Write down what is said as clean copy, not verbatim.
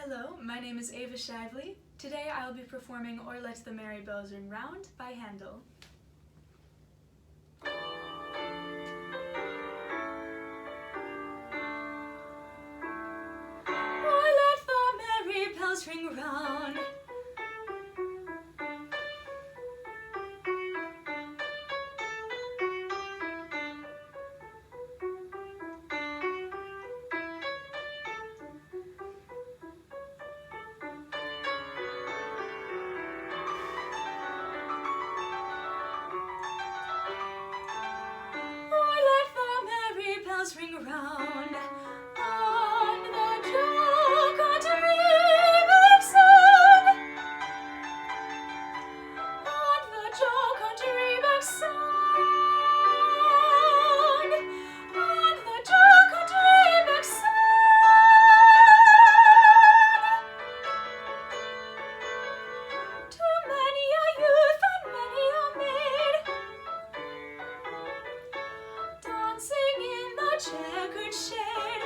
Hello, my name is Ava Shively. Today I will be performing Or Let the Merry Bells Ring Round by Handel. Or let the merry bells ring round. Ring round on the jocund Reebok on the jocund Reebok sound, on the jocund Reebok to many a youth and many a maid, dancing in the checkered shade.